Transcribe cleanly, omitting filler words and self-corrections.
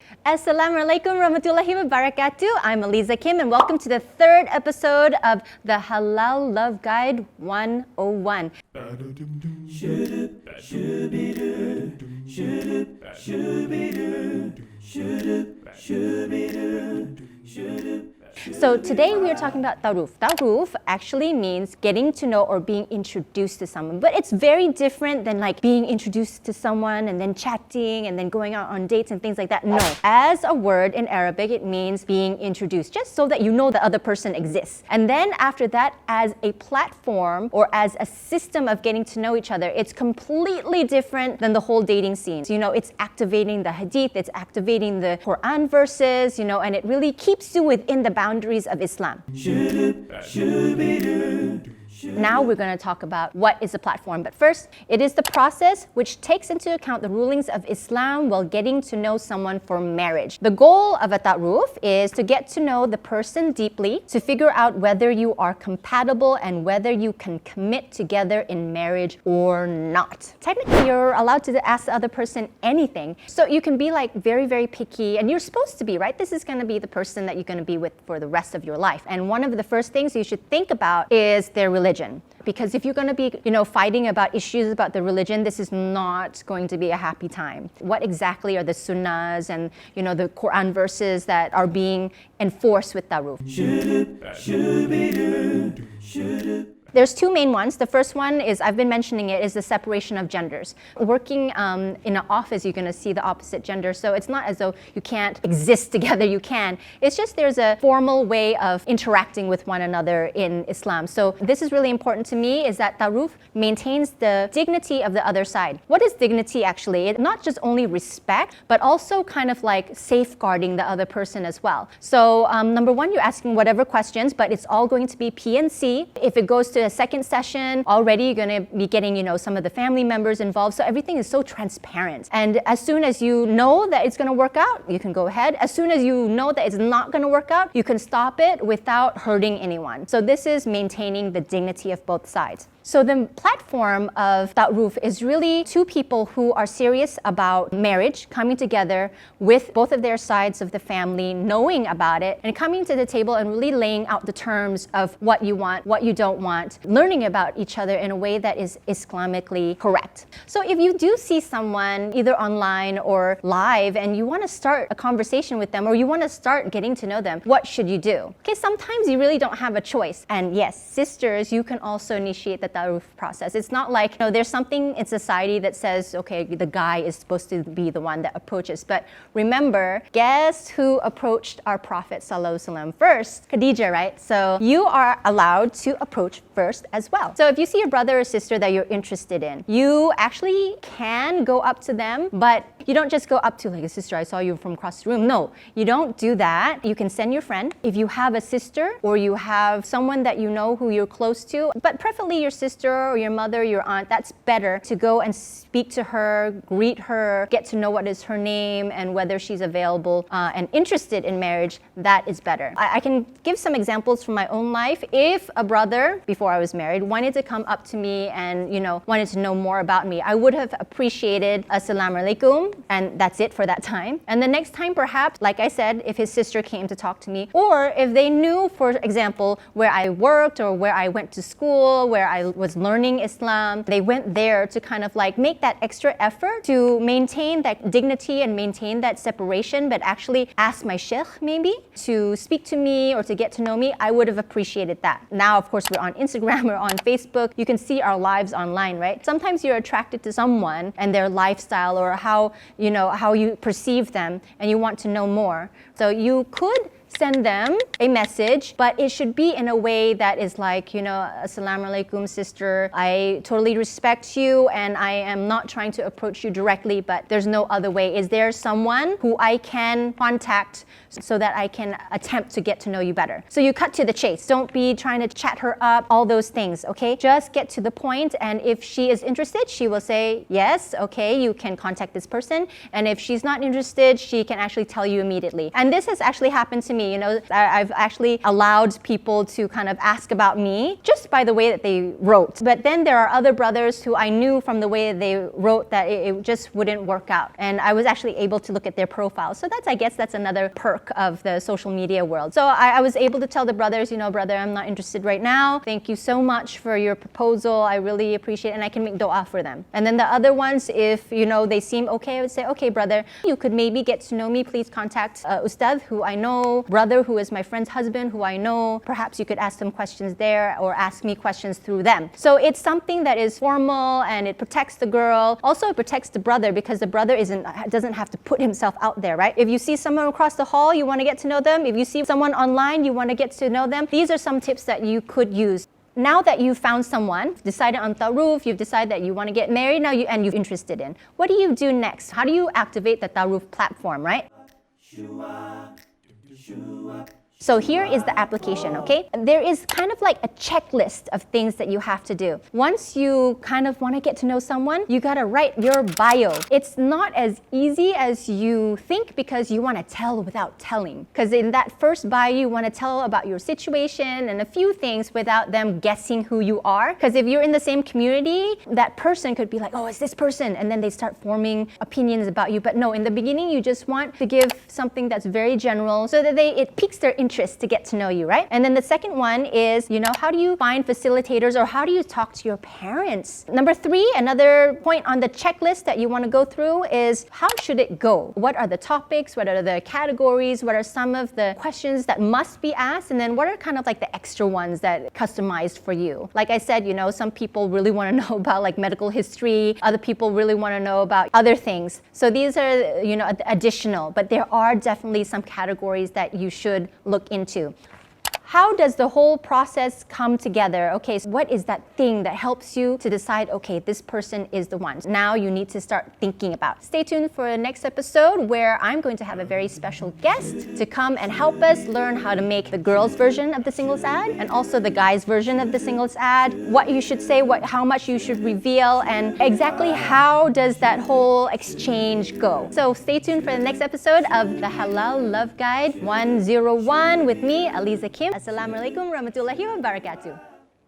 Assalamualaikum warahmatullahi wabarakatuh. I'm Aliza Kim and welcome to the third episode of the Halal Love Guide 101. So today we are talking about ta'aruf. Ta'aruf actually means getting to know or being introduced to someone. But it's very different than like being introduced to someone and then chatting and then going out on dates and things like that. No. As a word in Arabic, it means being introduced, just so that you know the other person exists. And then after that, as a platform or as a system of getting to know each other, it's completely different than the whole dating scene. So, it's activating the hadith, it's activating the Quran verses, and it really keeps you within the boundaries of Islam. Now we're going to talk about what is a platform. But first, it is the process which takes into account the rulings of Islam while getting to know someone for marriage. The goal of a ta'aruf is to get to know the person deeply, to figure out whether you are compatible and whether you can commit together in marriage or not. Technically, you're allowed to ask the other person anything. So you can be like very, very picky, and you're supposed to be, right? This is going to be the person that you're going to be with for the rest of your life. And one of the first things you should think about is their religion. Because if you're going to be, fighting about issues about the religion, this is not going to be a happy time. What exactly are the sunnahs and, the Quran verses that are being enforced with ta'aruf? There's two main ones. The first one is, I've been mentioning it, is the separation of genders. Working in an office, you're going to see the opposite gender. So it's not as though you can't exist together, you can. It's just there's a formal way of interacting with one another in Islam. So this is really important to me, is that ta'aruf maintains the dignity of the other side. What is dignity actually? It's not just only respect, but also kind of like safeguarding the other person as well. So number one, you're asking whatever questions, but it's all going to be P&C. If it goes to a second session, already you're going to be getting, some of the family members involved. So everything is so transparent. And as soon as you know that it's going to work out, you can go ahead. As soon as you know that it's not going to work out, you can stop it without hurting anyone. So this is maintaining the dignity of both sides. So the platform of ta'aruf is really two people who are serious about marriage, coming together with both of their sides of the family, knowing about it, and coming to the table and really laying out the terms of what you want, what you don't want, learning about each other in a way that is Islamically correct. So if you do see someone either online or live and you want to start a conversation with them or you want to start getting to know them, what should you do? Okay, sometimes you really don't have a choice. And yes, sisters, you can also initiate the ta'aruf process. It's not like, there's something in society that says, okay, the guy is supposed to be the one that approaches. But remember, guess who approached our Prophet ﷺ first? Khadija, right? So you are allowed to approach first as well. So if you see a brother or sister that you're interested in, you actually can go up to them, but you don't just go up to like a sister, I saw you from across the room. No, you don't do that. You can send your friend. If you have a sister or you have someone that you know who you're close to, but preferably your sister or your mother, your aunt, that's better to go and speak to her, greet her, get to know what is her name and whether she's available and interested in marriage. That is better. I can give some examples from my own life. If a brother, before I was married, wanted to come up to me and, wanted to know more about me, I would have appreciated Assalamu alaikum, and that's it for that time. And the next time, perhaps, like I said, if his sister came to talk to me, or if they knew, for example, where I worked or where I went to school, where I was learning Islam, they went there to kind of like make that extra effort to maintain that dignity and maintain that separation, but actually ask my sheikh maybe to speak to me or to get to know me. I would have appreciated that. Now, of course, we're on Instagram, we're on Facebook. You can see our lives online, right? Sometimes you're attracted to someone and their lifestyle or how you perceive them and you want to know more. So you could send them a message, but it should be in a way that is like, Assalamu alaikum, sister. I totally respect you and I am not trying to approach you directly, but there's no other way. Is there someone who I can contact so that I can attempt to get to know you better? So you cut to the chase. Don't be trying to chat her up, all those things, okay? Just get to the point, and if she is interested, she will say, yes, okay, you can contact this person. And if she's not interested, she can actually tell you immediately. And this has actually happened to me. I've actually allowed people to kind of ask about me just by the way that they wrote. But then there are other brothers who I knew from the way they wrote that it just wouldn't work out. And I was actually able to look at their profiles. So I guess that's another perk of the social media world. So I was able to tell the brothers, brother, I'm not interested right now. Thank you so much for your proposal. I really appreciate it. And I can make dua for them. And then the other ones, if, they seem okay, I would say, okay, brother, you could maybe get to know me. Please contact Ustad, who I know, brother, who is my friend's husband, who I know. Perhaps you could ask them questions there or ask me questions through them. So it's something that is formal and it protects the girl. Also, it protects the brother because the brother doesn't have to put himself out there, right? If you see someone across the hall, you want to get to know them. If you see someone online, you want to get to know them. These are some tips that you could use. Now that you've found someone, decided on ta'aruf, you've decided that you want to get married now and you're interested in. What do you do next? How do you activate the ta'aruf platform, right? So here is the application, okay? There is kind of like a checklist of things that you have to do. Once you kind of want to get to know someone, you gotta write your bio. It's not as easy as you think because you want to tell without telling. Because in that first bio, you want to tell about your situation and a few things without them guessing who you are. Because if you're in the same community, that person could be like, oh, it's this person. And then they start forming opinions about you. But no, in the beginning, you just want to give something that's very general so that it piques their interest to get to know you, right? And then the second one is, how do you find facilitators or how do you talk to your parents? Number 3, another point on the checklist that you want to go through is how should it go? What are the topics? What are the categories? What are some of the questions that must be asked? And then what are kind of like the extra ones that customized for you? Like I said, some people really want to know about like medical history. Other people really want to know about other things. So these are, additional, but there are definitely some categories that you should look into. How does the whole process come together? Okay, so what is that thing that helps you to decide, okay, this person is the one? Now you need to start thinking about. Stay tuned for the next episode where I'm going to have a very special guest to come and help us learn how to make the girls' version of the singles ad and also the guys' version of the singles ad, what you should say, how much you should reveal, and exactly how does that whole exchange go. So stay tuned for the next episode of the Halal Love Guide 101 with me, Aliza Kim. Assalamualaikum warahmatullahi wabarakatuh.